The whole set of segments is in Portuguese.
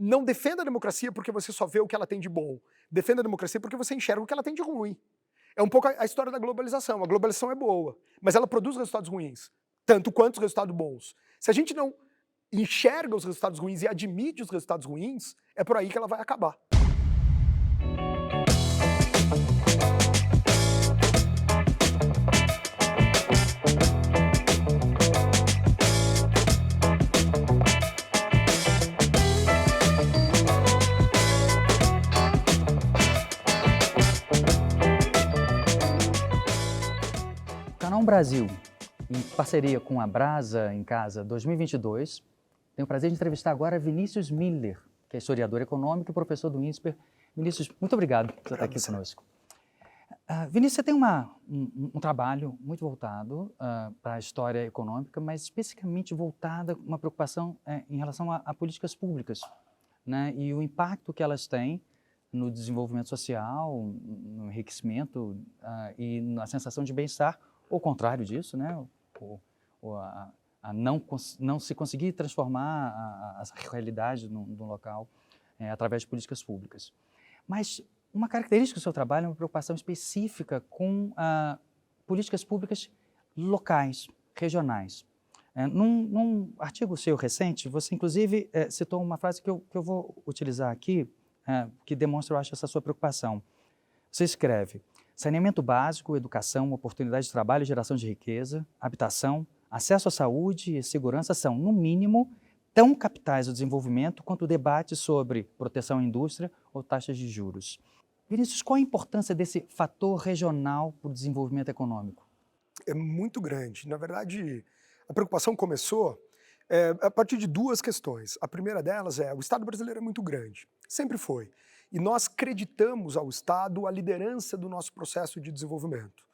não defenda a democracia porque você só vê o que ela tem de bom. Defenda a democracia porque você enxerga o que ela tem de ruim. É um pouco a história da globalização. A globalização é boa, mas ela produz resultados ruins, tanto quanto os resultados bons. Se a gente não enxerga os resultados ruins e admite os resultados ruins, é por aí que ela vai acabar. Canal Brasil, em parceria com a Brasa em Casa 2022, tenho o prazer de entrevistar agora Vinícius Miller, que é historiador econômico e professor do INSPER. Vinícius, muito obrigado por estar aqui conosco. Vinícius, você tem um trabalho muito voltado para a história econômica, mas especificamente voltada, uma preocupação em relação a políticas públicas, né, e o impacto que elas têm no desenvolvimento social, no enriquecimento e na sensação de bem-estar, ou o contrário disso, né, a não se conseguir transformar a realidade no local através de políticas públicas. Mas uma característica do seu trabalho é uma preocupação específica com políticas públicas locais, regionais. Num artigo seu recente, você inclusive citou uma frase que eu vou utilizar aqui, que demonstra, eu acho, essa sua preocupação. Você escreve: saneamento básico, educação, oportunidade de trabalho e geração de riqueza, habitação, acesso à saúde e segurança são, no mínimo, tão capitais do desenvolvimento quanto o debate sobre proteção à indústria ou taxas de juros. Vinícius, qual a importância desse fator regional para o desenvolvimento econômico? É muito grande. Na verdade, a preocupação começou a partir de duas questões. A primeira delas é: o Estado brasileiro é muito grande, sempre foi. E nós acreditamos ao Estado a liderança do nosso processo de desenvolvimento.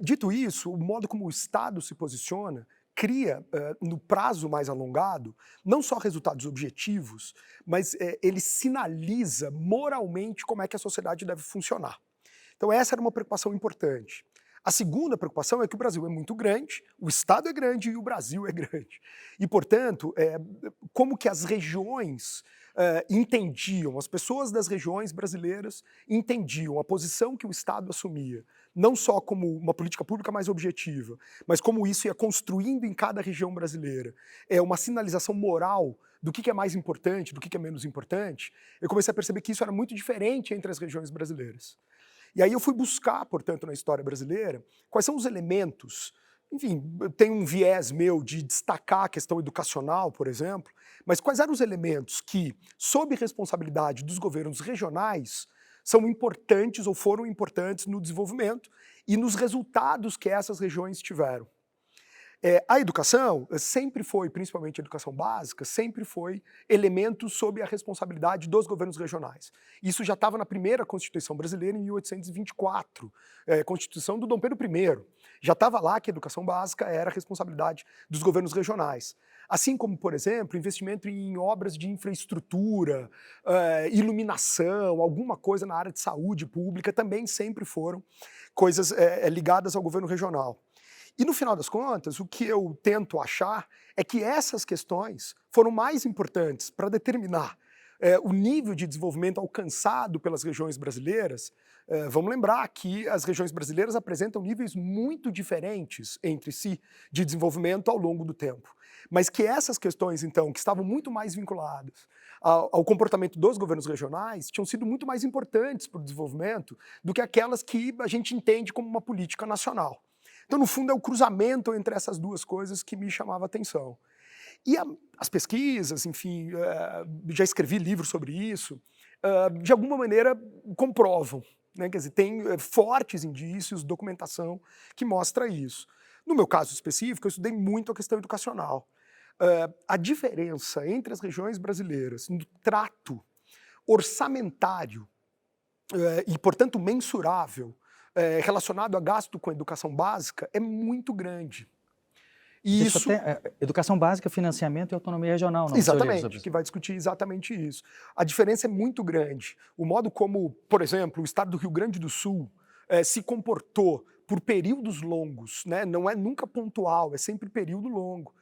Dito isso, o modo como o Estado se posiciona cria, no prazo mais alongado, não só resultados objetivos, mas ele sinaliza moralmente como é que a sociedade deve funcionar. Então essa era uma preocupação importante. A segunda preocupação é que o Brasil é muito grande, o Estado é grande e o Brasil é grande. E, portanto, como que as regiões entendiam, as pessoas das regiões brasileiras entendiam a posição que o Estado assumia, não só como uma política pública mais objetiva, mas como isso ia construindo em cada região brasileira uma sinalização moral do que é mais importante, do que é menos importante. Eu comecei a perceber que isso era muito diferente entre as regiões brasileiras. E aí eu fui buscar, portanto, na história brasileira, quais são os elementos. Enfim, tem um viés meu de destacar a questão educacional, por exemplo, mas quais eram os elementos que, sob responsabilidade dos governos regionais, são importantes ou foram importantes no desenvolvimento e nos resultados que essas regiões tiveram. A educação sempre foi, principalmente a educação básica, sempre foi elemento sob a responsabilidade dos governos regionais. Isso já estava na primeira Constituição brasileira, em 1824, Constituição do Dom Pedro I. Já estava lá que a educação básica era a responsabilidade dos governos regionais. Assim como, por exemplo, investimento em obras de infraestrutura, iluminação, alguma coisa na área de saúde pública, também sempre foram coisas ligadas ao governo regional. E no final das contas, o que eu tento achar é que essas questões foram mais importantes para determinar o nível de desenvolvimento alcançado pelas regiões brasileiras. Vamos lembrar que as regiões brasileiras apresentam níveis muito diferentes entre si de desenvolvimento ao longo do tempo. Mas que essas questões, então, que estavam muito mais vinculadas ao comportamento dos governos regionais, tinham sido muito mais importantes para o desenvolvimento do que aquelas que a gente entende como uma política nacional. Então, no fundo, é o cruzamento entre essas duas coisas que me chamava a atenção. E as pesquisas, enfim, já escrevi livros sobre isso, de alguma maneira comprovam, né? Quer dizer, tem fortes indícios, documentação que mostra isso. No meu caso específico, eu estudei muito a questão educacional. A diferença entre as regiões brasileiras no trato orçamentário e, portanto, mensurável, relacionado a gasto com educação básica é muito grande. E isso educação básica, financiamento e autonomia regional, não? Exatamente, que vai discutir exatamente isso. A diferença é muito grande. O modo como, por exemplo, o estado do Rio Grande do Sul se comportou por períodos longos, né? Não é nunca pontual, é sempre período longo.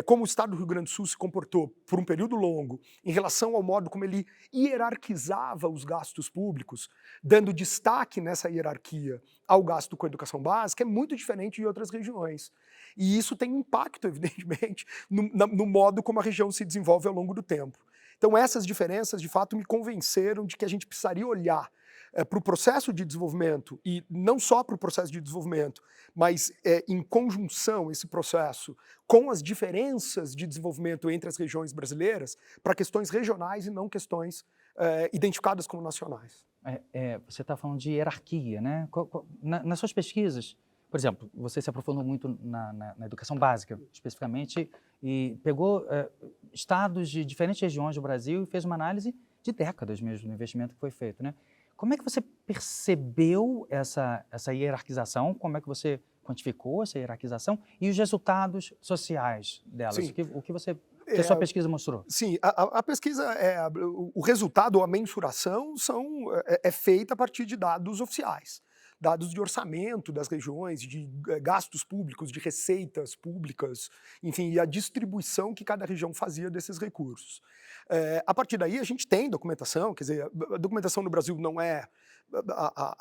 como o Estado do Rio Grande do Sul se comportou por um período longo em relação ao modo como ele hierarquizava os gastos públicos, dando destaque nessa hierarquia ao gasto com educação básica, é muito diferente de outras regiões. E isso tem impacto, evidentemente, no modo como a região se desenvolve ao longo do tempo. Então essas diferenças, de fato, me convenceram de que a gente precisaria olhar para o processo de desenvolvimento, e não só para o processo de desenvolvimento, mas em conjunção esse processo com as diferenças de desenvolvimento entre as regiões brasileiras, para questões regionais e não questões identificadas como nacionais. Você está falando de hierarquia, né? Nas suas pesquisas, por exemplo, você se aprofundou muito na educação básica, especificamente, e pegou estados de diferentes regiões do Brasil e fez uma análise de décadas mesmo do investimento que foi feito, né? Como é que você percebeu essa hierarquização? Como é que você quantificou essa hierarquização e os resultados sociais delas? Sim. O que a sua pesquisa mostrou? Sim, a pesquisa, o resultado ou a mensuração é feita a partir de dados oficiais. Dados de orçamento das regiões, de gastos públicos, de receitas públicas, enfim, e a distribuição que cada região fazia desses recursos. A partir daí a gente tem documentação, quer dizer, a documentação no Brasil não é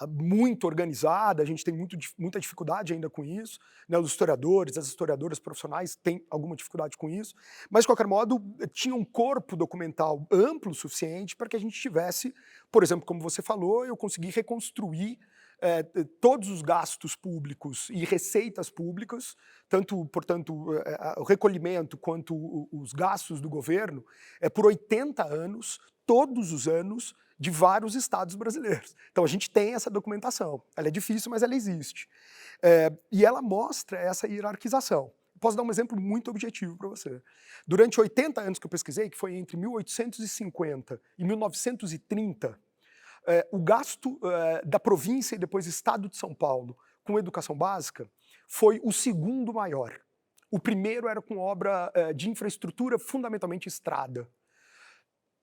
muito organizada, a gente tem muita dificuldade ainda com isso, né? Os historiadores, as historiadoras profissionais têm alguma dificuldade com isso, mas de qualquer modo tinha um corpo documental amplo o suficiente para que a gente tivesse, por exemplo, como você falou, eu consegui reconstruir todos os gastos públicos e receitas públicas, tanto, portanto, o recolhimento quanto os gastos do governo, por 80 anos, todos os anos, de vários estados brasileiros. Então a gente tem essa documentação. Ela é difícil, mas ela existe. E ela mostra essa hierarquização. Posso dar um exemplo muito objetivo para você. Durante 80 anos que eu pesquisei, que foi entre 1850 e 1930, o gasto da província e depois Estado de São Paulo com educação básica foi o segundo maior. O primeiro era com obra de infraestrutura, fundamentalmente estrada.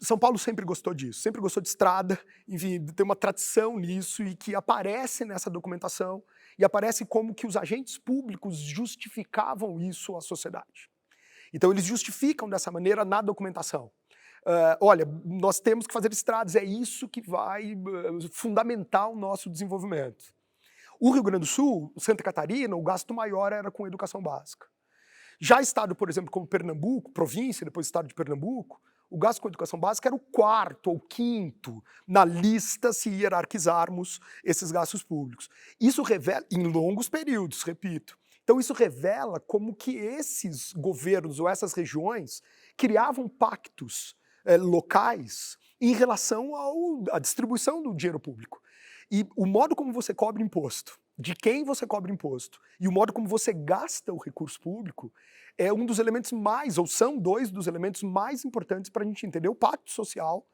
São Paulo sempre gostou disso, sempre gostou de estrada, enfim, tem uma tradição nisso e que aparece nessa documentação e aparece como que os agentes públicos justificavam isso à sociedade. Então eles justificam dessa maneira na documentação. Olha, nós temos que fazer estradas, é isso que vai fundamentar o nosso desenvolvimento. O Rio Grande do Sul, Santa Catarina, o gasto maior era com educação básica. Já estado, por exemplo, como Pernambuco, província, depois estado de Pernambuco, o gasto com educação básica era o quarto ou quinto na lista se hierarquizarmos esses gastos públicos. Isso revela, em longos períodos, repito, então isso revela como que esses governos ou essas regiões criavam pactos locais em relação à distribuição do dinheiro público. E o modo como você cobra imposto, de quem você cobra imposto, e o modo como você gasta o recurso público é um dos elementos mais, ou são dois dos elementos mais importantes para a gente entender o pacto social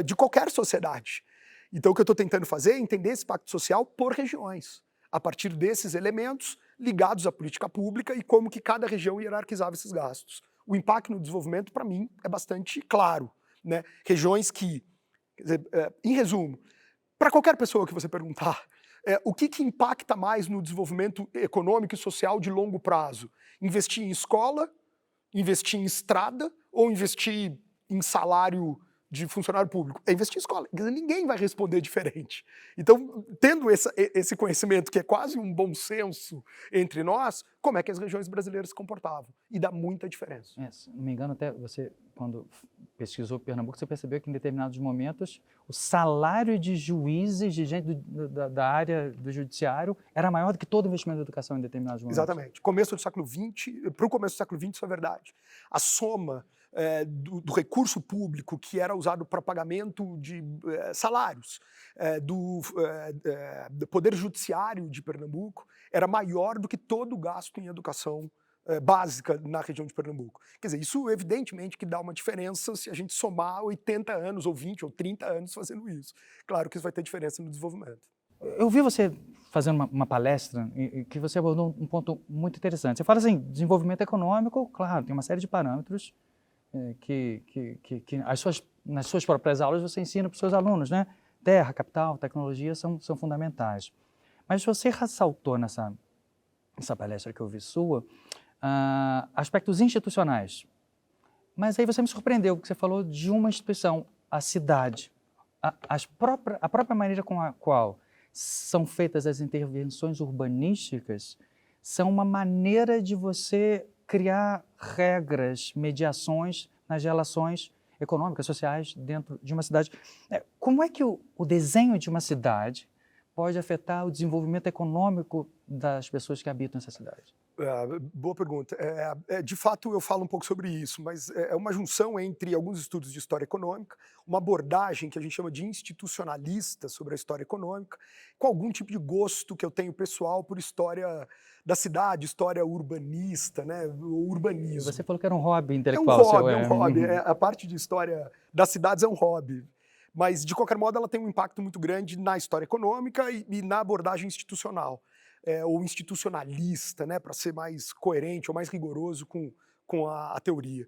de qualquer sociedade. Então o que eu estou tentando fazer é entender esse pacto social por regiões, a partir desses elementos ligados à política pública e como que cada região hierarquizava esses gastos. O impacto no desenvolvimento, para mim, é bastante claro, né? Regiões que, quer dizer, em resumo, para qualquer pessoa que você perguntar, o que impacta mais no desenvolvimento econômico e social de longo prazo? Investir em escola, investir em estrada ou investir em salário de funcionário público? É investir em escola. Ninguém vai responder diferente. Então, tendo esse conhecimento que é quase um bom senso entre nós, como é que as regiões brasileiras se comportavam? E dá muita diferença. Se não me engano, até você, quando pesquisou Pernambuco, você percebeu que em determinados momentos o salário de juízes, de gente da área do judiciário, era maior do que todo o investimento da educação em determinados momentos. Exatamente. Começo do século XX, para o começo do século XX, isso é verdade. A soma do recurso público que era usado para pagamento de salários do Poder Judiciário de Pernambuco era maior do que todo o gasto em educação básica na região de Pernambuco. Quer dizer, isso evidentemente que dá uma diferença se a gente somar 80 anos, ou 20, ou 30 anos fazendo isso. Claro que isso vai ter diferença no desenvolvimento. Eu vi você fazendo uma palestra que você abordou um ponto muito interessante. Você fala assim, desenvolvimento econômico, claro, tem uma série de parâmetros que nas suas próprias aulas você ensina para os seus alunos, né? Terra, capital, tecnologia são fundamentais. Mas você ressaltou nessa palestra que eu vi sua, Aspectos institucionais. Mas aí você me surpreendeu, porque você falou de uma instituição, a cidade. A própria maneira com a qual são feitas as intervenções urbanísticas são uma maneira de você criar regras, mediações nas relações econômicas, sociais dentro de uma cidade. Como é que o desenho de uma cidade pode afetar o desenvolvimento econômico das pessoas que habitam essa cidade? Boa pergunta. De fato, eu falo um pouco sobre isso, mas é uma junção entre alguns estudos de história econômica, uma abordagem que a gente chama de institucionalista sobre a história econômica, com algum tipo de gosto que eu tenho pessoal por história da cidade, história urbanista, né, o urbanismo. Você falou que era um hobby É um intelectual hobby, seu. é um hobby. A parte de história das cidades é um hobby. Mas, de qualquer modo, ela tem um impacto muito grande na história econômica e na abordagem institucional. Ou institucionalista, né, para ser mais coerente ou mais rigoroso com a teoria.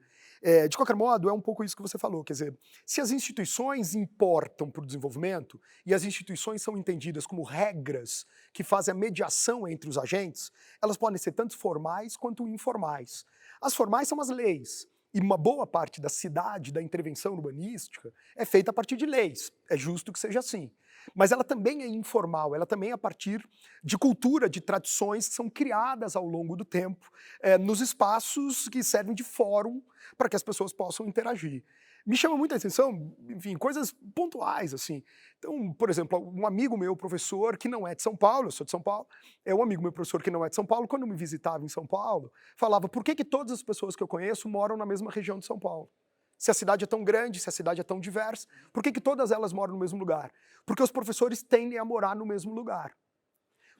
De qualquer modo, é um pouco isso que você falou, quer dizer, se as instituições importam para o desenvolvimento e as instituições são entendidas como regras que fazem a mediação entre os agentes, elas podem ser tanto formais quanto informais. As formais são as leis. E uma boa parte da cidade, da intervenção urbanística, é feita a partir de leis. É justo que seja assim. Mas ela também é informal, ela também é a partir de cultura, de tradições que são criadas ao longo do tempo, nos espaços que servem de fórum para que as pessoas possam interagir. Me chama muita atenção, enfim, coisas pontuais, assim. Então, por exemplo, um amigo meu, professor, que não é de São Paulo, eu sou de São Paulo, um amigo meu, professor, que não é de São Paulo, quando me visitava em São Paulo, falava, por que todas as pessoas que eu conheço moram na mesma região de São Paulo? Se a cidade é tão grande, se a cidade é tão diversa, por que todas elas moram no mesmo lugar? Porque os professores tendem a morar no mesmo lugar.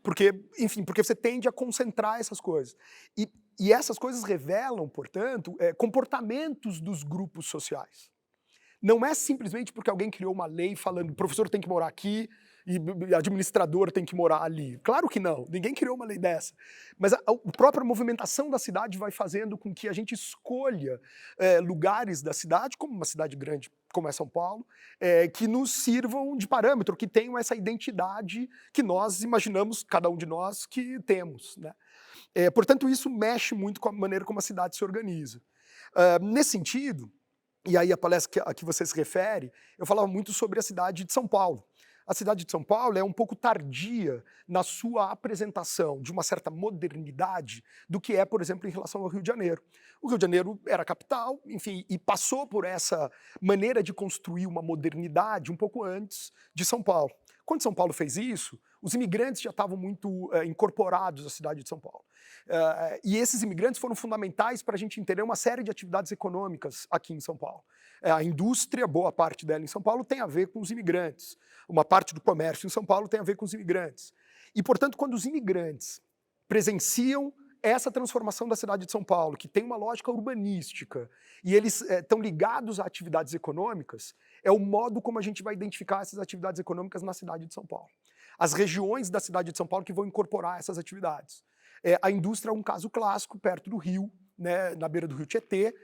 Porque, enfim, porque você tende a concentrar essas coisas. E essas coisas revelam, portanto, comportamentos dos grupos sociais. Não é simplesmente porque alguém criou uma lei falando professor tem que morar aqui e administrador tem que morar ali. Claro que não, ninguém criou uma lei dessa. Mas a própria movimentação da cidade vai fazendo com que a gente escolha lugares da cidade, como uma cidade grande como é São Paulo, que nos sirvam de parâmetro, que tenham essa identidade que nós imaginamos, cada um de nós, que temos, né? Portanto, isso mexe muito com a maneira como a cidade se organiza. Nesse sentido, e aí a palestra a que você se refere, eu falava muito sobre a cidade de São Paulo. A cidade de São Paulo é um pouco tardia na sua apresentação de uma certa modernidade do que é, por exemplo, em relação ao Rio de Janeiro. O Rio de Janeiro era a capital, enfim, e passou por essa maneira de construir uma modernidade um pouco antes de São Paulo. Quando São Paulo fez isso, os imigrantes já estavam muito incorporados à cidade de São Paulo. E esses imigrantes foram fundamentais para a gente entender uma série de atividades econômicas aqui em São Paulo. A indústria, boa parte dela em São Paulo, tem a ver com os imigrantes. Uma parte do comércio em São Paulo tem a ver com os imigrantes. E, portanto, quando os imigrantes presenciam essa transformação da cidade de São Paulo, que tem uma lógica urbanística, e eles estão ligados a atividades econômicas, é o modo como a gente vai identificar essas atividades econômicas na cidade de São Paulo. As regiões da cidade de São Paulo que vão incorporar essas atividades. A indústria é um caso clássico, perto do Rio, né, na beira do Rio Tietê,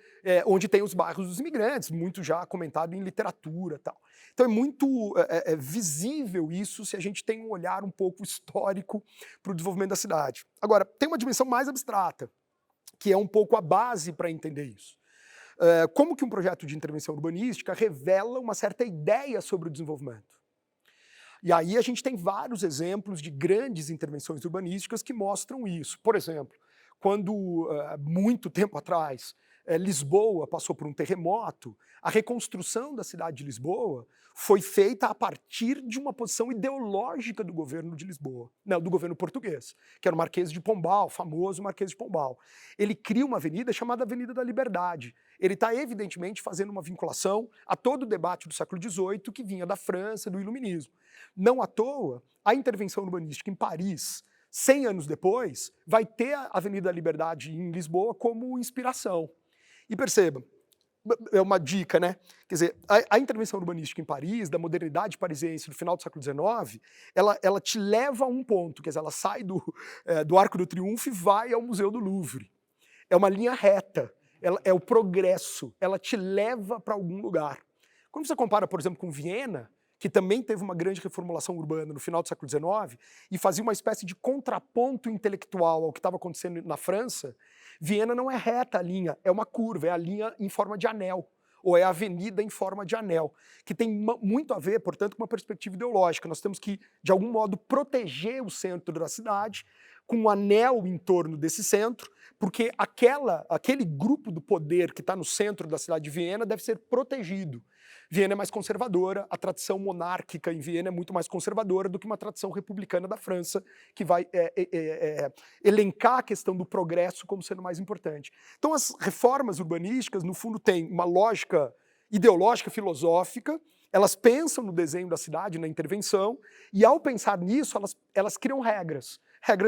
onde tem os bairros dos imigrantes, muito já comentado em literatura e tal. Então é muito visível isso se a gente tem um olhar um pouco histórico para o desenvolvimento da cidade. Agora, tem uma dimensão mais abstrata, que é um pouco a base para entender isso. Como que um projeto de intervenção urbanística revela uma certa ideia sobre o desenvolvimento? E aí a gente tem vários exemplos de grandes intervenções urbanísticas que mostram isso. Por exemplo, quando, muito tempo atrás, Lisboa passou por um terremoto, a reconstrução da cidade de Lisboa foi feita a partir de uma posição ideológica do governo de Lisboa, não, do governo português, que era o Marquês de Pombal, famoso Marquês de Pombal. Ele cria uma avenida chamada Avenida da Liberdade. Ele está evidentemente fazendo uma vinculação a todo o debate do século XVIII que vinha da França, do Iluminismo. Não à toa, a intervenção urbanística em Paris, 100 anos depois, vai ter a Avenida da Liberdade em Lisboa como inspiração. E perceba, é uma dica, né? Quer dizer, a intervenção urbanística em Paris, da modernidade parisiense do final do século XIX, ela te leva a um ponto, quer dizer, ela sai do Arco do Triunfo e vai ao Museu do Louvre. É uma linha reta, é o progresso, ela te leva para algum lugar. Quando você compara, por exemplo, com Viena, que também teve uma grande reformulação urbana no final do século XIX e fazia uma espécie de contraponto intelectual ao que estava acontecendo na França, Viena não é reta a linha, é uma curva, é a linha em forma de anel, ou é a avenida em forma de anel, que tem muito a ver, portanto, com uma perspectiva ideológica. Nós temos que, de algum modo, proteger o centro da cidade, com um anel em torno desse centro, porque aquele grupo do poder que está no centro da cidade de Viena deve ser protegido. Viena é mais conservadora, a tradição monárquica em Viena é muito mais conservadora do que uma tradição republicana da França, que vai elencar a questão do progresso como sendo mais importante. Então as reformas urbanísticas, no fundo, têm uma lógica ideológica, filosófica, elas pensam no desenho da cidade, na intervenção, e ao pensar nisso, elas criam regras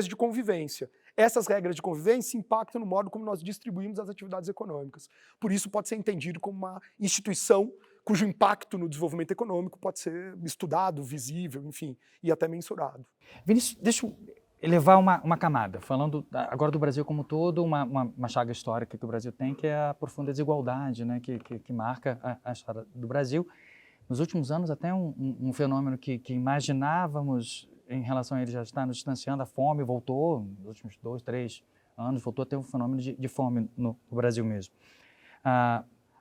de convivência. Essas regras de convivência impactam no modo como nós distribuímos as atividades econômicas. Por isso pode ser entendido como uma instituição cujo impacto no desenvolvimento econômico pode ser estudado, visível, enfim, e até mensurado. Vinícius, deixa eu elevar uma camada, falando agora do Brasil como um todo, uma chaga histórica que o Brasil tem, que é a profunda desigualdade, né, que marca a história do Brasil. Nos últimos anos, até um fenômeno que imaginávamos em relação a ele já está nos distanciando, a fome voltou, nos últimos 2, 3 anos, voltou a ter um fenômeno de fome no Brasil mesmo.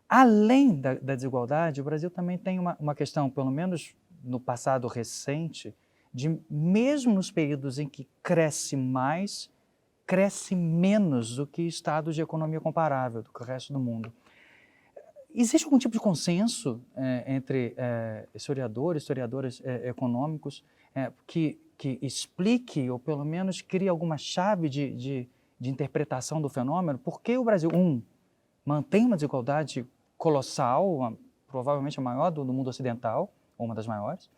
Além da desigualdade, o Brasil também tem uma questão, pelo menos no passado recente, de mesmo nos períodos em que cresce mais, cresce menos do que estados de economia comparável, do que o resto do mundo. Existe algum tipo de consenso entre historiadoras econômicos que explique, ou pelo menos crie alguma chave de interpretação do fenômeno? Por que o Brasil, mantém uma desigualdade colossal, provavelmente a maior do mundo ocidental, ou uma das maiores,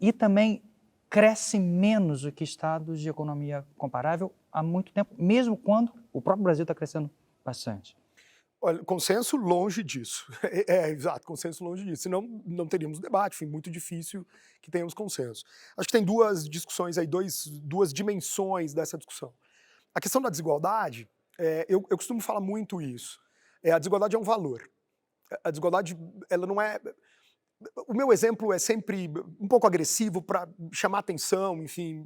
e também cresce menos do que estados de economia comparável há muito tempo, mesmo quando o próprio Brasil está crescendo bastante? Olha, consenso longe disso. Exato, consenso longe disso. Senão não teríamos debate, foi muito difícil que tenhamos consenso. Acho que tem duas discussões aí, duas dimensões dessa discussão. A questão da desigualdade, eu costumo falar muito isso. A desigualdade é um valor. A desigualdade, ela não é... O meu exemplo é sempre um pouco agressivo para chamar atenção, enfim,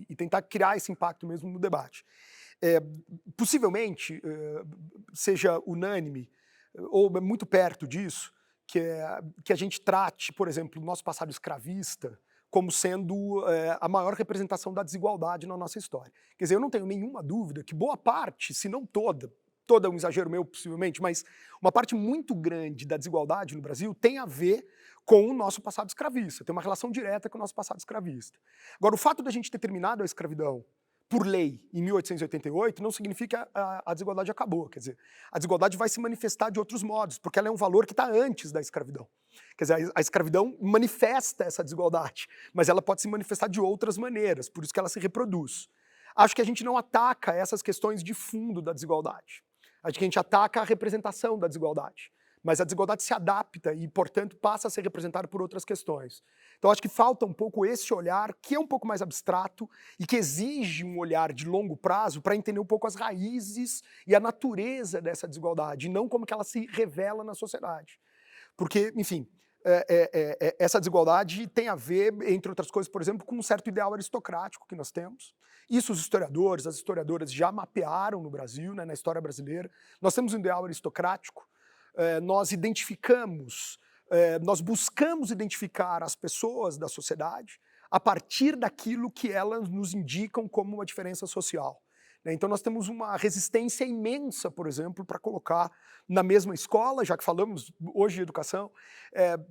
e tentar criar esse impacto mesmo no debate. Possivelmente seja unânime, ou muito perto disso, que a gente trate, por exemplo, o nosso passado escravista como sendo a maior representação da desigualdade na nossa história. Quer dizer, eu não tenho nenhuma dúvida que boa parte, se não toda é um exagero meu possivelmente, mas uma parte muito grande da desigualdade no Brasil tem a ver com o nosso passado escravista, tem uma relação direta com o nosso passado escravista. Agora, o fato da gente ter terminado a escravidão por lei em 1888 não significa que a desigualdade acabou, quer dizer, a desigualdade vai se manifestar de outros modos, porque ela é um valor que está antes da escravidão. Quer dizer, a escravidão manifesta essa desigualdade, mas ela pode se manifestar de outras maneiras, por isso que ela se reproduz. Acho que a gente não ataca essas questões de fundo da desigualdade. Acho que a gente ataca a representação da desigualdade, mas a desigualdade se adapta e, portanto, passa a ser representada por outras questões. Então acho que falta um pouco esse olhar, que é um pouco mais abstrato e que exige um olhar de longo prazo para entender um pouco as raízes e a natureza dessa desigualdade, e não como que ela se revela na sociedade. Porque, enfim, essa desigualdade tem a ver, entre outras coisas, por exemplo, com um certo ideal aristocrático que nós temos. Isso os historiadores, as historiadoras já mapearam no Brasil, né, na história brasileira. Nós temos um ideal aristocrático, nós buscamos identificar as pessoas da sociedade a partir daquilo que elas nos indicam como uma diferença social. Então nós temos uma resistência imensa, por exemplo, para colocar na mesma escola, já que falamos hoje de educação,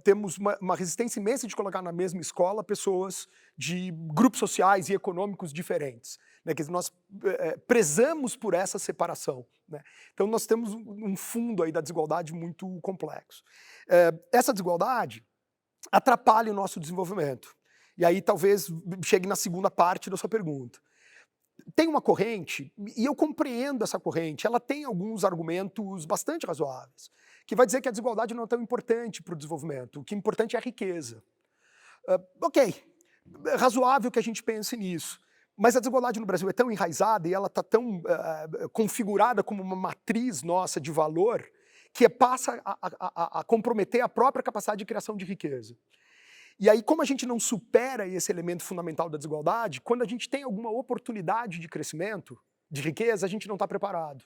temos uma resistência imensa de colocar na mesma escola pessoas de grupos sociais e econômicos diferentes. Quer dizer, nós prezamos por essa separação. Então nós temos um fundo aí da desigualdade muito complexo. Essa desigualdade atrapalha o nosso desenvolvimento. E aí talvez chegue na segunda parte da sua pergunta. Tem uma corrente, e eu compreendo essa corrente, ela tem alguns argumentos bastante razoáveis, que vai dizer que a desigualdade não é tão importante para o desenvolvimento, o que é importante é a riqueza. Ok, é razoável que a gente pense nisso, mas a desigualdade no Brasil é tão enraizada e ela está tão configurada como uma matriz nossa de valor, que passa a comprometer a própria capacidade de criação de riqueza. E aí, como a gente não supera esse elemento fundamental da desigualdade, quando a gente tem alguma oportunidade de crescimento, de riqueza, a gente não está preparado.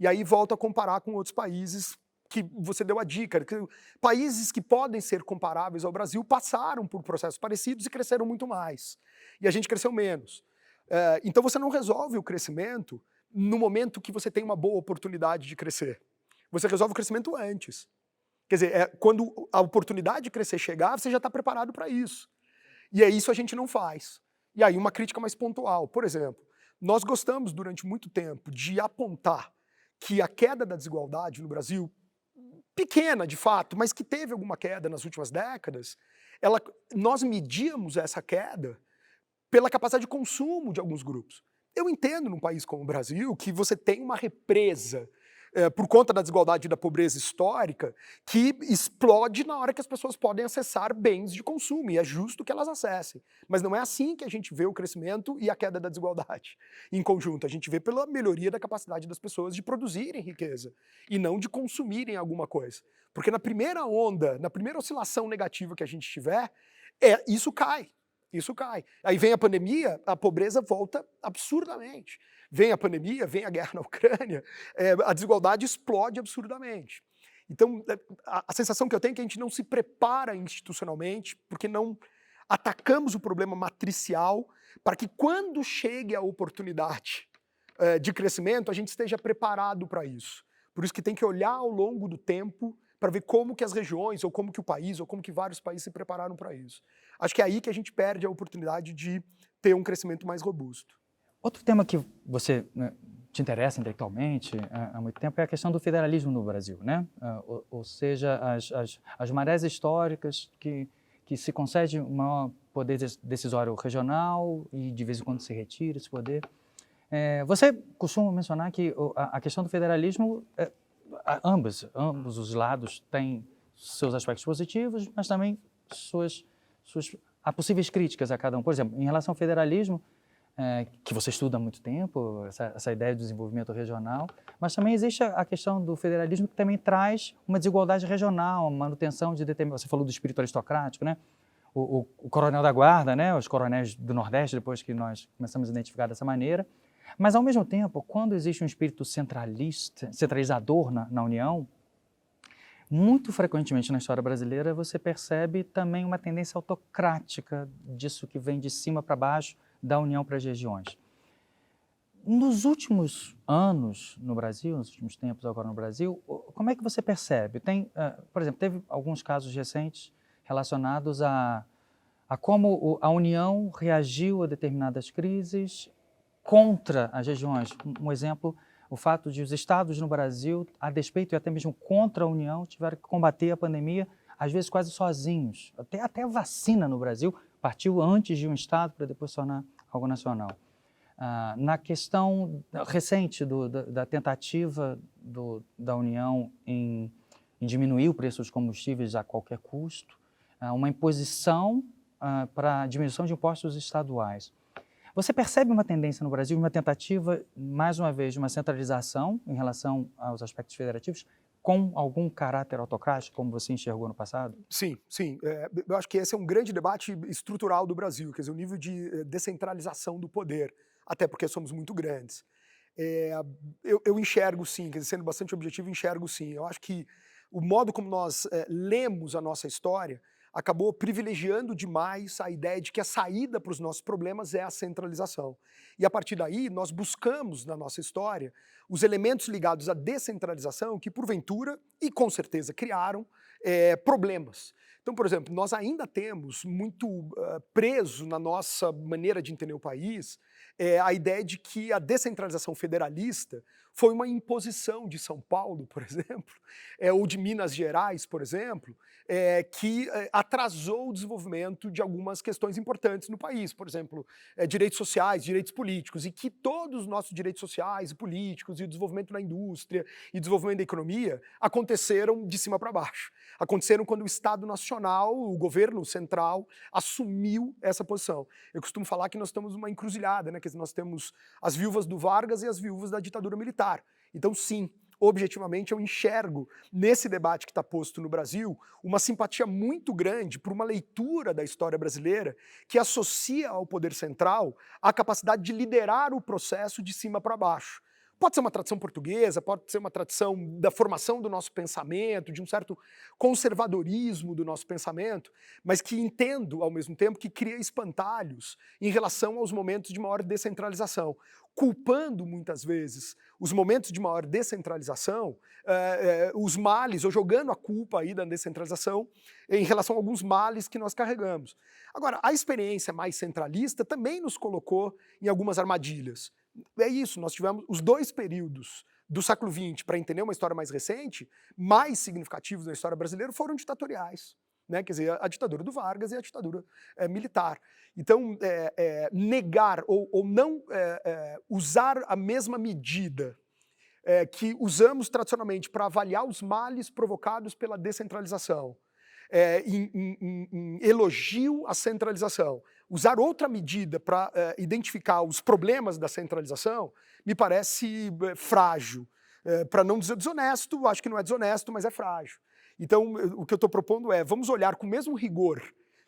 E aí volta a comparar com outros países que você deu a dica, que países que podem ser comparáveis ao Brasil passaram por processos parecidos e cresceram muito mais. E a gente cresceu menos. Então você não resolve o crescimento no momento que você tem uma boa oportunidade de crescer. Você resolve o crescimento antes. Quer dizer, quando a oportunidade de crescer chegar, você já está preparado para isso. E é isso a gente não faz. E aí uma crítica mais pontual. Por exemplo, nós gostamos durante muito tempo de apontar que a queda da desigualdade no Brasil, pequena de fato, mas que teve alguma queda nas últimas décadas, nós medíamos essa queda pela capacidade de consumo de alguns grupos. Eu entendo num país como o Brasil que você tem uma represa por conta da desigualdade e da pobreza histórica, que explode na hora que as pessoas podem acessar bens de consumo, e é justo que elas acessem. Mas não é assim que a gente vê o crescimento e a queda da desigualdade em conjunto. A gente vê pela melhoria da capacidade das pessoas de produzirem riqueza, e não de consumirem alguma coisa. Porque na primeira onda, na primeira oscilação negativa que a gente tiver, isso cai. Isso cai. Aí vem a pandemia, a pobreza volta absurdamente. Vem a pandemia, vem a guerra na Ucrânia, a desigualdade explode absurdamente. Então, a sensação que eu tenho é que a gente não se prepara institucionalmente, porque não atacamos o problema matricial, para que quando chegue a oportunidade de crescimento, a gente esteja preparado para isso. Por isso que tem que olhar ao longo do tempo para ver como que as regiões, ou como que o país, ou como que vários países se prepararam para isso. Acho que é aí que a gente perde a oportunidade de ter um crescimento mais robusto. Outro tema que você, né, te interessa intelectualmente há muito tempo é a questão do federalismo no Brasil, né? Ou seja, as marés históricas que se concede um maior poder decisório regional e de vez em quando se retira esse poder. Você costuma mencionar que a questão do federalismo, ambos os lados têm seus aspectos positivos, mas também há possíveis críticas a cada um. Por exemplo, em relação ao federalismo, que você estuda há muito tempo, essa ideia do desenvolvimento regional, mas também existe a questão do federalismo que também traz uma desigualdade regional, uma manutenção de determinados. Você falou do espírito aristocrático, né? O coronel da guarda, né? Os coronéis do Nordeste, depois que nós começamos a identificar dessa maneira. Mas, ao mesmo tempo, quando existe um espírito centralizador na União, muito frequentemente na história brasileira você percebe também uma tendência autocrática disso que vem de cima para baixo, da União para as regiões. Nos últimos anos no Brasil, nos últimos tempos agora no Brasil, como é que você percebe? Por exemplo, teve alguns casos recentes relacionados a como a União reagiu a determinadas crises contra as regiões. Um exemplo, o fato de os estados no Brasil, a despeito e até mesmo contra a União, tiveram que combater a pandemia, às vezes quase sozinhos. Até a vacina no Brasil partiu antes de um estado para depois se tornar algo nacional. Na questão recente da tentativa da União em diminuir o preço dos combustíveis a qualquer custo, uma imposição para a diminuição de impostos estaduais. Você percebe uma tendência no Brasil, uma tentativa, mais uma vez, de uma centralização em relação aos aspectos federativos, com algum caráter autocrático, como você enxergou no passado? Sim, sim. Eu acho que esse é um grande debate estrutural do Brasil, quer dizer, o nível de descentralização do poder, até porque somos muito grandes. Eu enxergo sim, quer dizer, sendo bastante objetivo, enxergo sim. Eu acho que o modo como nós lemos a nossa história acabou privilegiando demais a ideia de que a saída para os nossos problemas é a centralização. E a partir daí, nós buscamos na nossa história os elementos ligados à descentralização que, porventura, e com certeza, criaram problemas. Então, por exemplo, nós ainda temos muito preso na nossa maneira de entender o país a ideia de que a descentralização federalista foi uma imposição de São Paulo, por exemplo, ou de Minas Gerais, por exemplo, que atrasou o desenvolvimento de algumas questões importantes no país, por exemplo, direitos sociais, direitos políticos, e que todos os nossos direitos sociais e políticos, e o desenvolvimento da indústria, e o desenvolvimento da economia, aconteceram de cima para baixo. Aconteceram quando o Estado Nacional, o governo central, assumiu essa posição. Eu costumo falar que nós estamos numa encruzilhada, né? Quer dizer, nós temos as viúvas do Vargas e as viúvas da ditadura militar. Então, sim, objetivamente, eu enxergo nesse debate que está posto no Brasil uma simpatia muito grande por uma leitura da história brasileira que associa ao poder central a capacidade de liderar o processo de cima para baixo. Pode ser uma tradição portuguesa, pode ser uma tradição da formação do nosso pensamento, de um certo conservadorismo do nosso pensamento, mas que entendo, ao mesmo tempo, que cria espantalhos em relação aos momentos de maior descentralização, culpando, muitas vezes, os momentos de maior descentralização, os males, ou jogando a culpa aí da descentralização em relação a alguns males que nós carregamos. Agora, a experiência mais centralista também nos colocou em algumas armadilhas. É isso, nós tivemos os dois períodos do século XX, para entender uma história mais recente, mais significativos na história brasileira, foram ditatoriais. Né? Quer dizer, a ditadura do Vargas e a ditadura militar. Então, negar ou não usar a mesma medida que usamos tradicionalmente para avaliar os males provocados pela descentralização, em elogio à centralização, usar outra medida para identificar os problemas da centralização, me parece frágil. Para não dizer desonesto, acho que não é desonesto, mas é frágil. Então, o que eu estou propondo é, vamos olhar com o mesmo rigor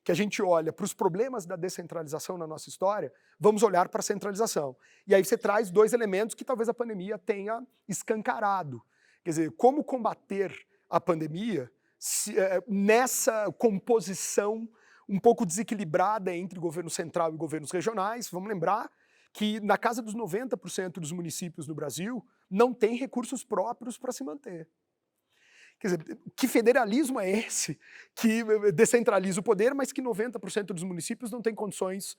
que a gente olha para os problemas da descentralização na nossa história, vamos olhar para a centralização. E aí você traz dois elementos que talvez a pandemia tenha escancarado. Quer dizer, como combater a pandemia nessa composição um pouco desequilibrada entre governo central e governos regionais. Vamos lembrar que na casa dos 90% dos municípios no Brasil não tem recursos próprios para se manter. Quer dizer, que federalismo é esse que descentraliza o poder, mas que 90% dos municípios não têm condições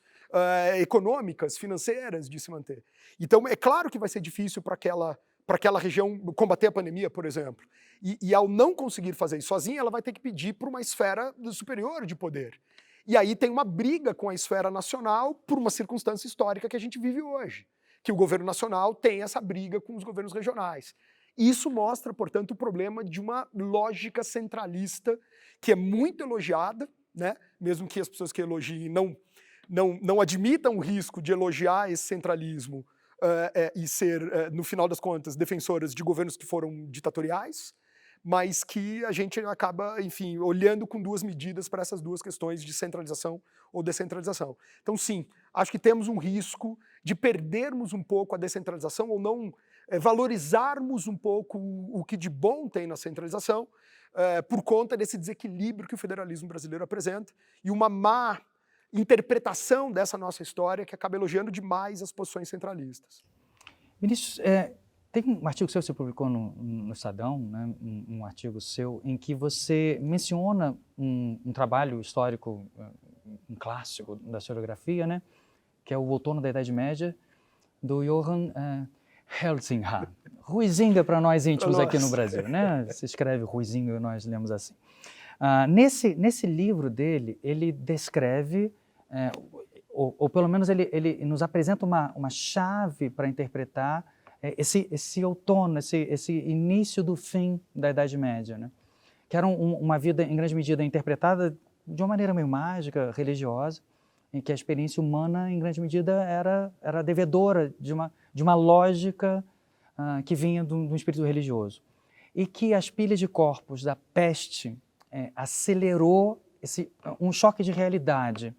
econômicas, financeiras de se manter? Então, é claro que vai ser difícil para aquela região combater a pandemia, por exemplo. E ao não conseguir fazer isso sozinha, ela vai ter que pedir para uma esfera superior de poder. E aí tem uma briga com a esfera nacional por uma circunstância histórica que a gente vive hoje, que o governo nacional tem essa briga com os governos regionais. Isso mostra, portanto, o problema de uma lógica centralista que é muito elogiada, né? Mesmo que as pessoas que elogiem não admitam o risco de elogiar esse centralismo e ser, no final das contas, defensoras de governos que foram ditatoriais, mas que a gente acaba, enfim, olhando com duas medidas para essas duas questões de centralização ou descentralização. Então, sim, acho que temos um risco de perdermos um pouco a descentralização ou não valorizarmos um pouco o que de bom tem na centralização por conta desse desequilíbrio que o federalismo brasileiro apresenta e uma má interpretação dessa nossa história que acaba elogiando demais as posições centralistas. Vinícius, tem um artigo seu que você publicou no Estadão, né, um artigo seu, em que você menciona um trabalho histórico, um clássico da historiografia, né, que é o Outono da Idade Média, do Johann Huizinga. Huizinga para nós íntimos aqui no Brasil, né? Se escreve Huizinga, nós lemos assim. Nesse livro dele, ele descreve, ou pelo menos ele nos apresenta uma chave para interpretar esse outono, esse início do fim da Idade Média, né? Que era uma vida, em grande medida, interpretada de uma maneira meio mágica, religiosa, em que a experiência humana, em grande medida, era devedora de uma lógica que vinha de um espírito religioso. E que as pilhas de corpos da peste acelerou um choque de realidade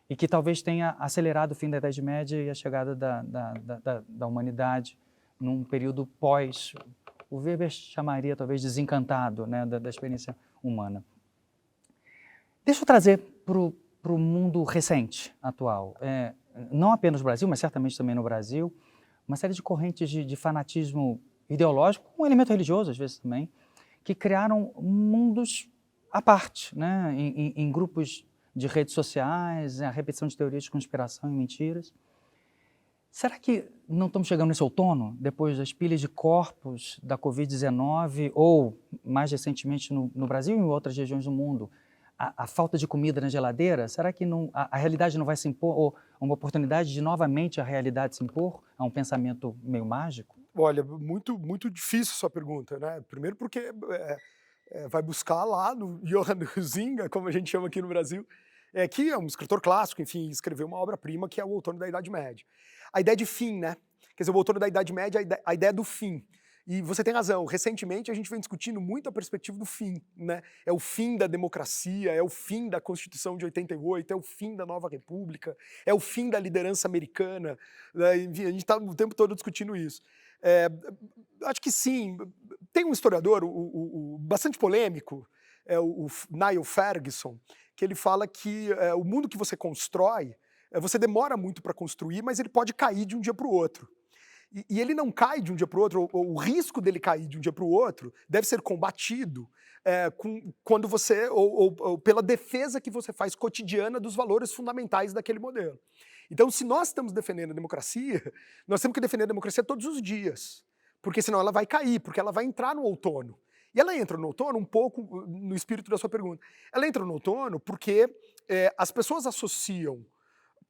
e que talvez tenha acelerado o fim da Idade Média e a chegada da humanidade num período pós, o Weber chamaria talvez desencantado, né, da experiência humana. Deixa eu trazer para o mundo recente, atual, não apenas no Brasil, mas certamente também no Brasil, uma série de correntes de fanatismo ideológico, um elemento religioso às vezes também, que criaram mundos à parte, né, em grupos de redes sociais, a repetição de teorias de conspiração e mentiras. Será que não estamos chegando nesse outono, depois das pilhas de corpos da Covid-19 ou, mais recentemente, no Brasil e em outras regiões do mundo, a falta de comida na geladeira? Será que a realidade não vai se impor, ou uma oportunidade de novamente a realidade se impor a um pensamento meio mágico? Olha, muito difícil sua pergunta, né? Primeiro porque vai buscar lá no Johann Huizinga, como a gente chama aqui no Brasil, que é um escritor clássico, enfim, escreveu uma obra-prima que é o Outono da Idade Média. A ideia de fim, né? Quer dizer, o Outono da Idade Média, a ideia do fim. E você tem razão, recentemente a gente vem discutindo muito a perspectiva do fim, né? É o fim da democracia, é o fim da Constituição de 88, é o fim da Nova República, é o fim da liderança americana, né? Enfim, a gente está o tempo todo discutindo isso. Acho que sim, tem um historiador bastante polêmico, o Niall Ferguson, que ele fala que o mundo que você constrói, você demora muito para construir, mas ele pode cair de um dia para o outro. E ele não cai de um dia para o outro, ou o risco dele cair de um dia para o outro deve ser combatido quando você, ou pela defesa que você faz cotidiana dos valores fundamentais daquele modelo. Então, se nós estamos defendendo a democracia, nós temos que defender a democracia todos os dias, porque senão ela vai cair, porque ela vai entrar no outono. E ela entra no outono um pouco no espírito da sua pergunta. Ela entra no outono porque as pessoas associam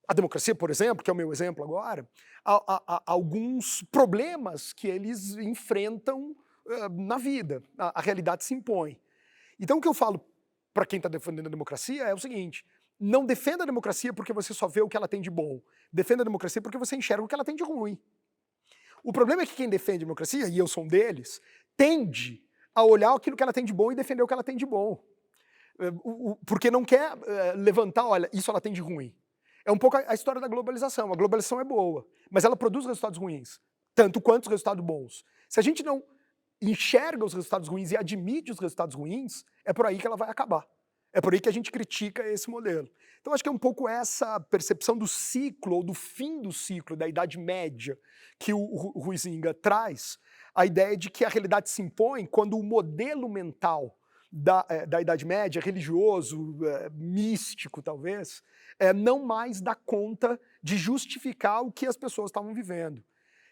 a democracia, por exemplo, que é o meu exemplo agora, a alguns problemas que eles enfrentam na vida. A realidade se impõe. Então o que eu falo para quem está defendendo a democracia é o seguinte: não defenda a democracia porque você só vê o que ela tem de bom. Defenda a democracia porque você enxerga o que ela tem de ruim. O problema é que quem defende a democracia, e eu sou um deles, tende a olhar aquilo que ela tem de bom e defender o que ela tem de bom. Porque não quer levantar, olha, isso ela tem de ruim. É um pouco a história da globalização. A globalização é boa, mas ela produz resultados ruins, tanto quanto os resultados bons. Se a gente não enxerga os resultados ruins e admite os resultados ruins, é por aí que ela vai acabar. É por aí que a gente critica esse modelo. Então acho que é um pouco essa percepção do ciclo, ou do fim do ciclo, da Idade Média, que o Huizinga traz, a ideia de que a realidade se impõe quando o modelo mental da Idade Média, religioso, místico talvez, não mais dá conta de justificar o que as pessoas estavam vivendo.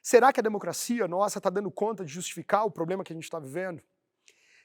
Será que a democracia nossa está dando conta de justificar o problema que a gente está vivendo?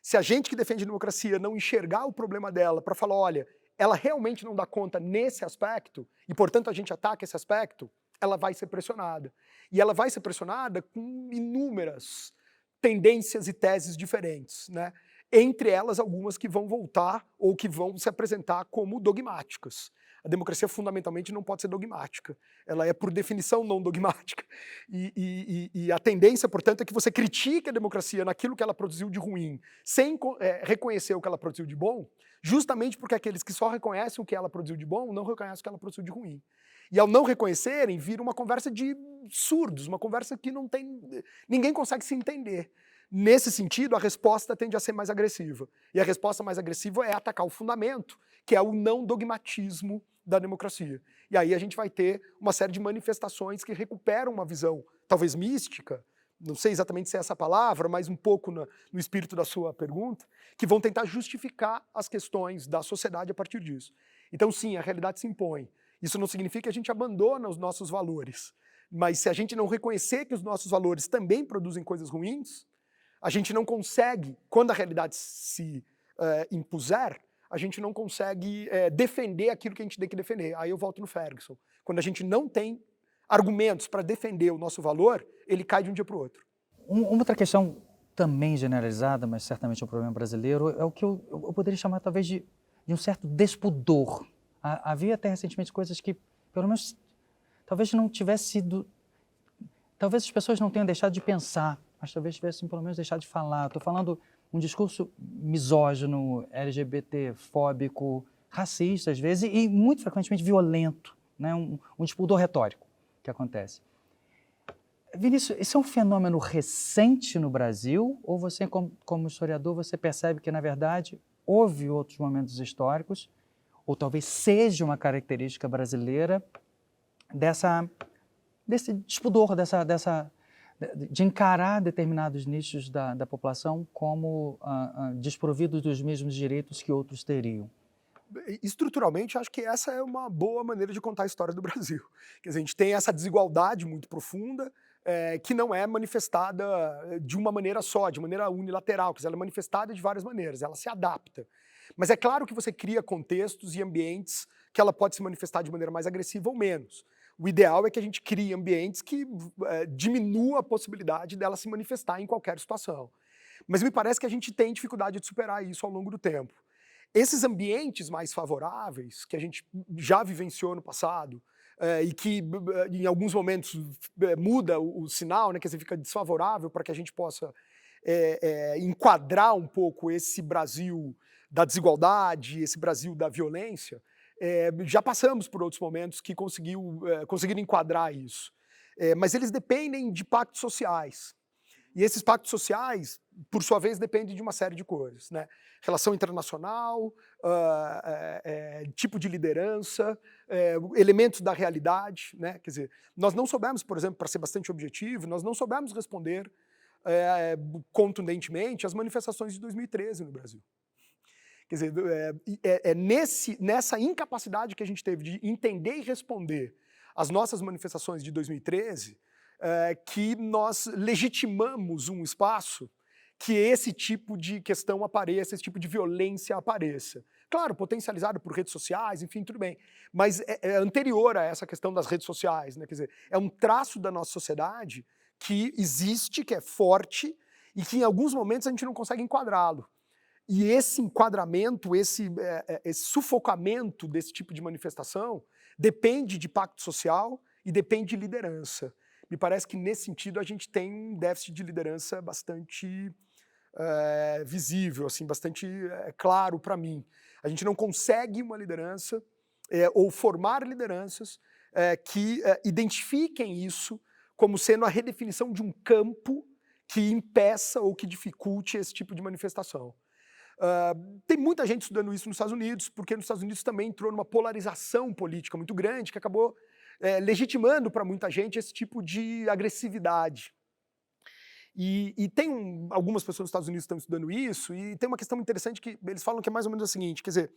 Se a gente que defende a democracia não enxergar o problema dela para falar, olha, ela realmente não dá conta nesse aspecto, e portanto a gente ataca esse aspecto, ela vai ser pressionada. E ela vai ser pressionada com inúmeras tendências e teses diferentes, né? Entre elas algumas que vão voltar ou que vão se apresentar como dogmáticas. A democracia fundamentalmente não pode ser dogmática. Ela é, por definição, não dogmática. E a tendência, portanto, é que você critique a democracia naquilo que ela produziu de ruim, sem reconhecer o que ela produziu de bom, justamente porque aqueles que só reconhecem o que ela produziu de bom não reconhecem o que ela produziu de ruim. E ao não reconhecerem, vira uma conversa de surdos, uma conversa que não tem... ninguém consegue se entender. Nesse sentido, a resposta tende a ser mais agressiva. E a resposta mais agressiva é atacar o fundamento, que é o não dogmatismo da democracia. E aí a gente vai ter uma série de manifestações que recuperam uma visão, talvez mística, não sei exatamente se é essa palavra, mas um pouco no espírito da sua pergunta, que vão tentar justificar as questões da sociedade a partir disso. Então sim, a realidade se impõe. Isso não significa que a gente abandona os nossos valores, mas se a gente não reconhecer que os nossos valores também produzem coisas ruins, a gente não consegue, quando a realidade se impuser, a gente não consegue defender aquilo que a gente tem que defender. Aí eu volto no Ferguson. Quando a gente não tem argumentos para defender o nosso valor, ele cai de um dia para o outro. Uma outra questão também generalizada, mas certamente é um problema brasileiro, é o que eu poderia chamar talvez de um certo despudor. Havia até recentemente coisas que, pelo menos, talvez não tivesse sido... Talvez as pessoas não tenham deixado de pensar, mas talvez tivessem pelo menos deixado de falar. Estou falando um discurso misógino, LGBT-fóbico, racista às vezes, e muito frequentemente violento, né? Um despudor retórico que acontece. Vinícius, isso é um fenômeno recente no Brasil, ou você, como historiador, você percebe que, na verdade, houve outros momentos históricos, ou talvez seja uma característica brasileira desse despudor, de encarar determinados nichos da população como desprovidos dos mesmos direitos que outros teriam? Estruturalmente, acho que essa é uma boa maneira de contar a história do Brasil. Quer dizer, a gente tem essa desigualdade muito profunda, que não é manifestada de uma maneira só, de maneira unilateral, quer dizer, ela é manifestada de várias maneiras, ela se adapta. Mas é claro que você cria contextos e ambientes que ela pode se manifestar de maneira mais agressiva ou menos. O ideal é que a gente crie ambientes que diminua a possibilidade dela se manifestar em qualquer situação. Mas me parece que a gente tem dificuldade de superar isso ao longo do tempo. Esses ambientes mais favoráveis, que a gente já vivenciou no passado, e que em alguns momentos muda o sinal, né, quer dizer, fica desfavorável para que a gente possa enquadrar um pouco esse Brasil da desigualdade, esse Brasil da violência, já passamos por outros momentos que conseguiram enquadrar isso. Mas eles dependem de pactos sociais. E esses pactos sociais, por sua vez, dependem de uma série de coisas, né? Relação internacional, tipo de liderança, elementos da realidade, né? Quer dizer, nós não soubemos, por exemplo, para ser bastante objetivo, nós não soubemos responder contundentemente às manifestações de 2013 no Brasil. Quer dizer, nessa incapacidade que a gente teve de entender e responder às nossas manifestações de 2013, que nós legitimamos um espaço que esse tipo de questão apareça, esse tipo de violência apareça. Claro, potencializado por redes sociais, enfim, tudo bem, mas é anterior a essa questão das redes sociais, né? Quer dizer, é um traço da nossa sociedade que existe, que é forte e que em alguns momentos a gente não consegue enquadrá-lo. E esse enquadramento, esse sufocamento desse tipo de manifestação depende de pacto social e depende de liderança. Me parece que, nesse sentido, a gente tem um déficit de liderança bastante visível, assim, bastante claro para mim. A gente não consegue uma liderança ou formar lideranças que identifiquem isso como sendo a redefinição de um campo que impeça ou que dificulte esse tipo de manifestação. Tem muita gente estudando isso nos Estados Unidos, porque nos Estados Unidos também entrou numa polarização política muito grande, que acabou legitimando para muita gente esse tipo de agressividade. E tem algumas pessoas nos Estados Unidos que estão estudando isso, e tem uma questão interessante que eles falam que é mais ou menos a seguinte, quer dizer,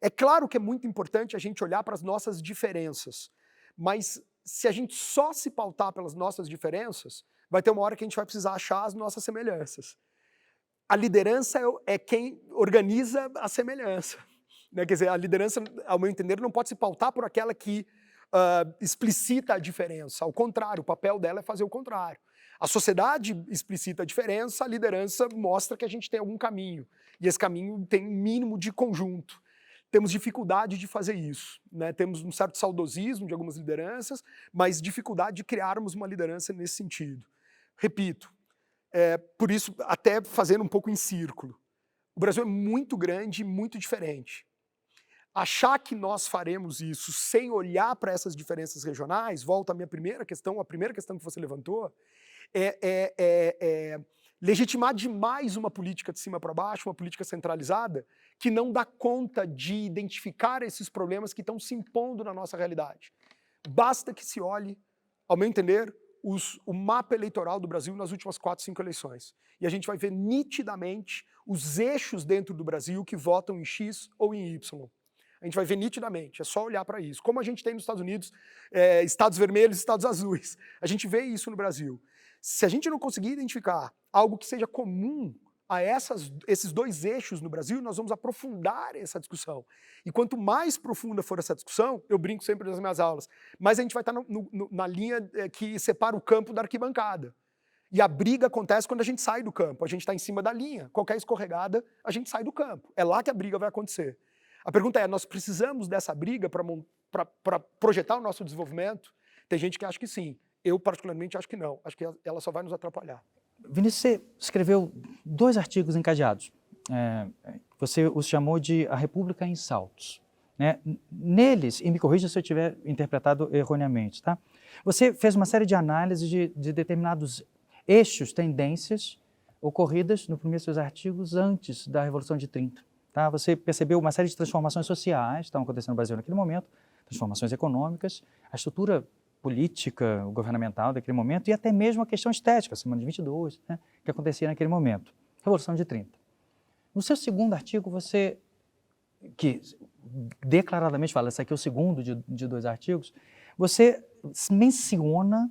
é claro que é muito importante a gente olhar para as nossas diferenças, mas se a gente só se pautar pelas nossas diferenças, vai ter uma hora que a gente vai precisar achar as nossas semelhanças. A liderança é quem organiza a semelhança, né? Quer dizer, a liderança, ao meu entender, não pode se pautar por aquela que explicita a diferença. Ao contrário, o papel dela é fazer o contrário. A sociedade explicita a diferença, a liderança mostra que a gente tem algum caminho. E esse caminho tem um mínimo de conjunto. Temos dificuldade de fazer isso, né? Temos um certo saudosismo de algumas lideranças, mas dificuldade de criarmos uma liderança nesse sentido. Repito, por isso, até fazendo um pouco em círculo. O Brasil é muito grande e muito diferente. Achar que nós faremos isso sem olhar para essas diferenças regionais, volta à minha primeira questão, a primeira questão que você levantou, legitimar demais uma política de cima para baixo, uma política centralizada, que não dá conta de identificar esses problemas que estão se impondo na nossa realidade. Basta que se olhe, ao meu entender, o mapa eleitoral do Brasil nas últimas 4, 5 eleições. E a gente vai ver nitidamente os eixos dentro do Brasil que votam em X ou em Y. A gente vai ver nitidamente, é só olhar para isso. Como a gente tem nos Estados Unidos, estados vermelhos e estados azuis. A gente vê isso no Brasil. Se a gente não conseguir identificar algo que seja comum a esses dois eixos no Brasil, nós vamos aprofundar essa discussão. E quanto mais profunda for essa discussão, eu brinco sempre nas minhas aulas, mas a gente vai estar na linha que separa o campo da arquibancada. E a briga acontece quando a gente sai do campo, a gente está em cima da linha. Qualquer escorregada, a gente sai do campo. É lá que a briga vai acontecer. A pergunta é, nós precisamos dessa briga para projetar o nosso desenvolvimento? Tem gente que acha que sim. Eu, particularmente, acho que não. Acho que ela só vai nos atrapalhar. Vinícius, você escreveu 2 artigos encadeados. Você os chamou de A República em Saltos, né? Neles, e me corrija se eu tiver interpretado erroneamente, tá? Você fez uma série de análises de determinados eixos, tendências ocorridas no primeiro dos seus artigos antes da Revolução de 30. Tá? Você percebeu uma série de transformações sociais que estavam acontecendo no Brasil naquele momento, transformações econômicas, a estrutura política, governamental daquele momento e até mesmo a questão estética, a Semana de 22, né, que acontecia naquele momento. Revolução de 30. No seu segundo artigo, você, que declaradamente fala, esse aqui é o segundo de 2 artigos, você menciona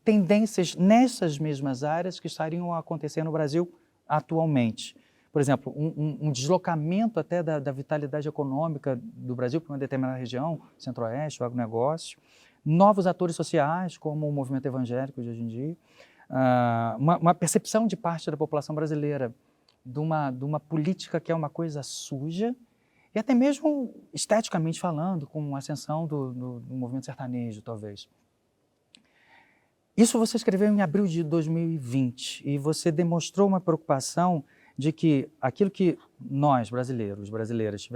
tendências nessas mesmas áreas que estariam acontecendo no Brasil atualmente. Por exemplo, um deslocamento até da vitalidade econômica do Brasil para uma determinada região, centro-oeste, o agronegócio, novos atores sociais, como o movimento evangélico de hoje em dia, uma percepção de parte da população brasileira de uma política que é uma coisa suja, e até mesmo esteticamente falando, com a ascensão do movimento sertanejo, talvez. Isso você escreveu em abril de 2020 e você demonstrou uma preocupação de que aquilo que nós, brasileiros, brasileiras,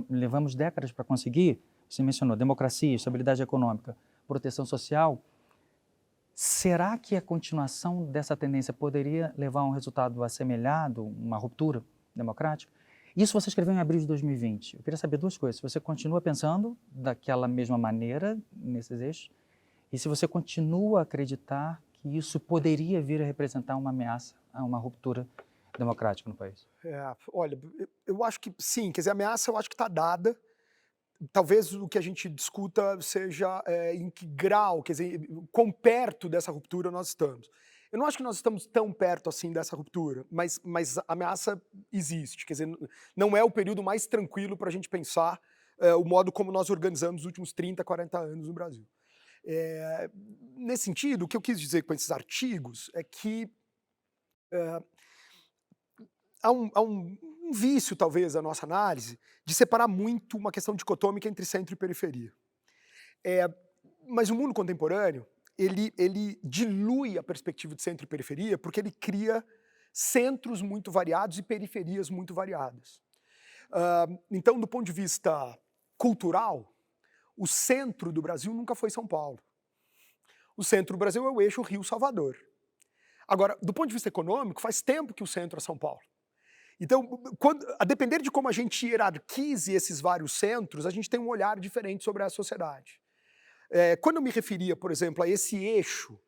levamos décadas para conseguir, você mencionou democracia, estabilidade econômica, proteção social, será que a continuação dessa tendência poderia levar a um resultado assemelhado, uma ruptura democrática? Isso você escreveu em abril de 2020. Eu queria saber duas coisas. Se você continua pensando daquela mesma maneira, nesses eixos, e se você continua a acreditar que isso poderia vir a representar uma ameaça a uma ruptura democrática no país? Olha, eu acho que sim, quer dizer, a ameaça eu acho que está dada. Talvez o que a gente discuta seja em que grau, quer dizer, quão perto dessa ruptura nós estamos. Eu não acho que nós estamos tão perto assim dessa ruptura, mas a ameaça existe. Quer dizer, não é o período mais tranquilo para a gente pensar o modo como nós organizamos os últimos 30, 40 anos no Brasil. Nesse sentido, o que eu quis dizer com esses artigos é que há um vício, talvez, da nossa análise, de separar muito uma questão dicotômica entre centro e periferia. Mas o mundo contemporâneo, ele dilui a perspectiva de centro e periferia porque ele cria centros muito variados e periferias muito variadas. Então, do ponto de vista cultural, o centro do Brasil nunca foi São Paulo. O centro do Brasil é o eixo Rio-Salvador. Agora, do ponto de vista econômico, faz tempo que o centro é São Paulo. Então, a depender de como a gente hierarquize esses vários centros, a gente tem um olhar diferente sobre a sociedade. Quando eu me referia, por exemplo, a esse eixo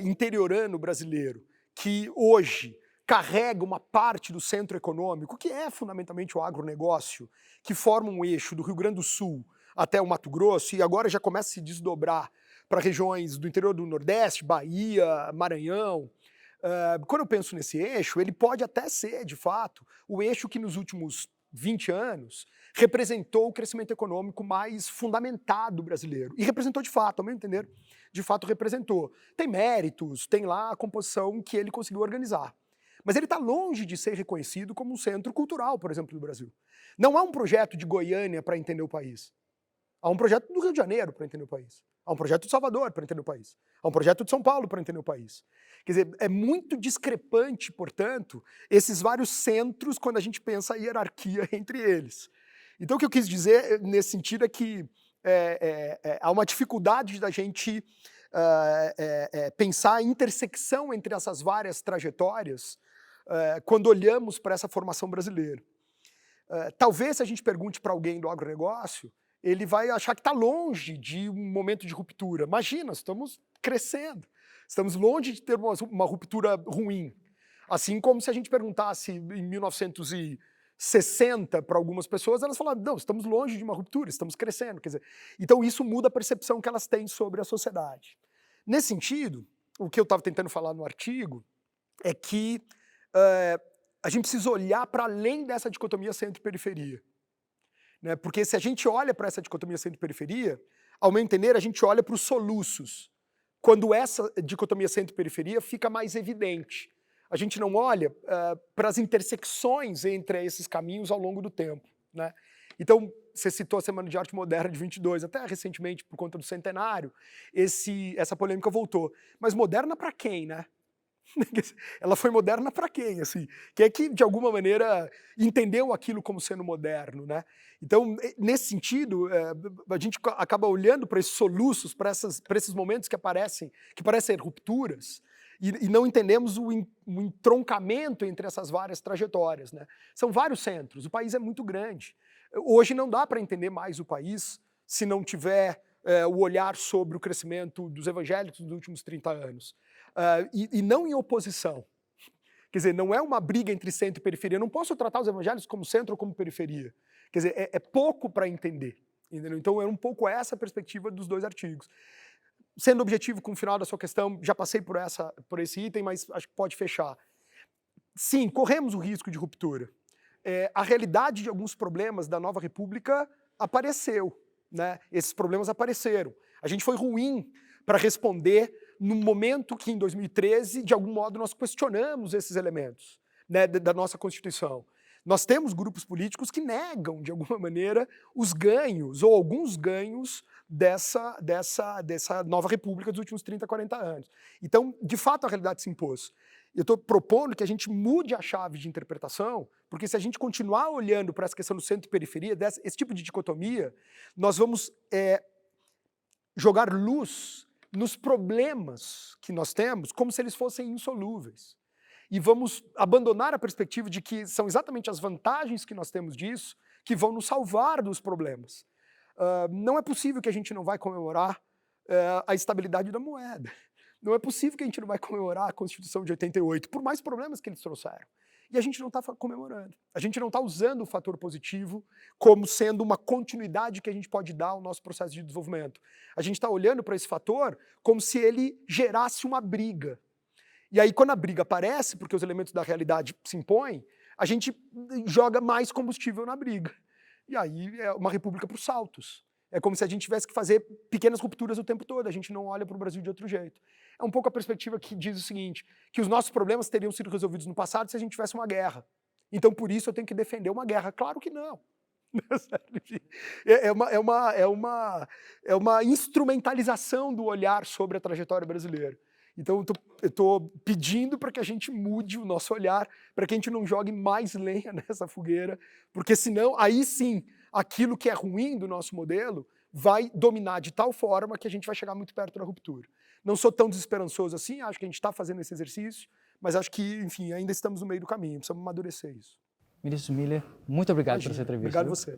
interiorano brasileiro, que hoje carrega uma parte do centro econômico, que é fundamentalmente o agronegócio, que forma um eixo do Rio Grande do Sul até o Mato Grosso, e agora já começa a se desdobrar para regiões do interior do Nordeste, Bahia, Maranhão. Quando eu penso nesse eixo, ele pode até ser, de fato, o eixo que nos últimos 20 anos representou o crescimento econômico mais fundamentado brasileiro. E representou de fato, ao meu entender, de fato representou. Tem méritos, tem lá a composição que ele conseguiu organizar. Mas ele está longe de ser reconhecido como um centro cultural, por exemplo, do Brasil. Não há um projeto de Goiânia para entender o país. Há um projeto do Rio de Janeiro para entender o país. Há um projeto de Salvador para entender o país. Há um projeto de São Paulo para entender o país. Quer dizer, é muito discrepante, portanto, esses vários centros quando a gente pensa a hierarquia entre eles. Então o que eu quis dizer nesse sentido é que há uma dificuldade da gente pensar a intersecção entre essas várias trajetórias quando olhamos para essa formação brasileira. Talvez se a gente pergunte para alguém do agronegócio, ele vai achar que está longe de um momento de ruptura. Imagina, estamos crescendo, estamos longe de ter uma ruptura ruim. Assim como se a gente perguntasse em 1960 para algumas pessoas, elas falaram, não, estamos longe de uma ruptura, estamos crescendo. Quer dizer, então isso muda a percepção que elas têm sobre a sociedade. Nesse sentido, o que eu estava tentando falar no artigo é que a gente precisa olhar para além dessa dicotomia centro-periferia. Porque se a gente olha para essa dicotomia centro-periferia, ao meu entender, a gente olha para os soluços, quando essa dicotomia centro-periferia fica mais evidente. A gente não olha para as intersecções entre esses caminhos ao longo do tempo. Então, você citou a Semana de Arte Moderna de 22, até recentemente, por conta do centenário, essa polêmica voltou. Mas moderna para quem, né? Ela foi moderna para quem, assim? Quem é que, de alguma maneira, entendeu aquilo como sendo moderno, né? Então, nesse sentido, a gente acaba olhando para esses soluços, para esses momentos que parecem rupturas, e não entendemos o entroncamento entre essas várias trajetórias, né? São vários centros, o país é muito grande. Hoje não dá para entender mais o país se não tiver o olhar sobre o crescimento dos evangélicos dos últimos 30 anos. E não em oposição. Quer dizer, não é uma briga entre centro e periferia. Eu não posso tratar os evangélicos como centro ou como periferia. Quer dizer, é pouco para entender. Entendeu? Então é um pouco essa a perspectiva dos dois artigos. Sendo objetivo com o final da sua questão, já passei por esse item, mas acho que pode fechar. Sim, corremos o risco de ruptura. A realidade de alguns problemas da nova república apareceu. Né? Esses problemas apareceram. A gente foi ruim para responder no momento que, em 2013, de algum modo, nós questionamos esses elementos, né, da nossa Constituição. Nós temos grupos políticos que negam, de alguma maneira, os ganhos, ou alguns ganhos, dessa nova república dos últimos 30, 40 anos. Então, de fato, a realidade se impôs. Eu estou propondo que a gente mude a chave de interpretação, porque se a gente continuar olhando para essa questão do centro e periferia, esse tipo de dicotomia, nós vamos jogar luz nos problemas que nós temos como se eles fossem insolúveis. E vamos abandonar a perspectiva de que são exatamente as vantagens que nós temos disso que vão nos salvar dos problemas. Não é possível que a gente não vai comemorar a estabilidade da moeda. Não é possível que a gente não vai comemorar a Constituição de 88, por mais problemas que eles trouxeram. E a gente não está comemorando. A gente não está usando o fator positivo como sendo uma continuidade que a gente pode dar ao nosso processo de desenvolvimento. A gente está olhando para esse fator como se ele gerasse uma briga. E aí, quando a briga aparece, porque os elementos da realidade se impõem, a gente joga mais combustível na briga. E aí é uma república para os saltos. É como se a gente tivesse que fazer pequenas rupturas o tempo todo, a gente não olha para o Brasil de outro jeito. É um pouco a perspectiva que diz o seguinte, que os nossos problemas teriam sido resolvidos no passado se a gente tivesse uma guerra. Então, por isso, eu tenho que defender uma guerra. Claro que não. É uma instrumentalização do olhar sobre a trajetória brasileira. Então, eu estou pedindo para que a gente mude o nosso olhar, para que a gente não jogue mais lenha nessa fogueira, porque senão, aí sim, aquilo que é ruim do nosso modelo vai dominar de tal forma que a gente vai chegar muito perto da ruptura. Não sou tão desesperançoso assim, acho que a gente está fazendo esse exercício, mas acho que, enfim, ainda estamos no meio do caminho, precisamos amadurecer isso. Ministro Miller, muito obrigado por essa entrevista. Obrigado a você.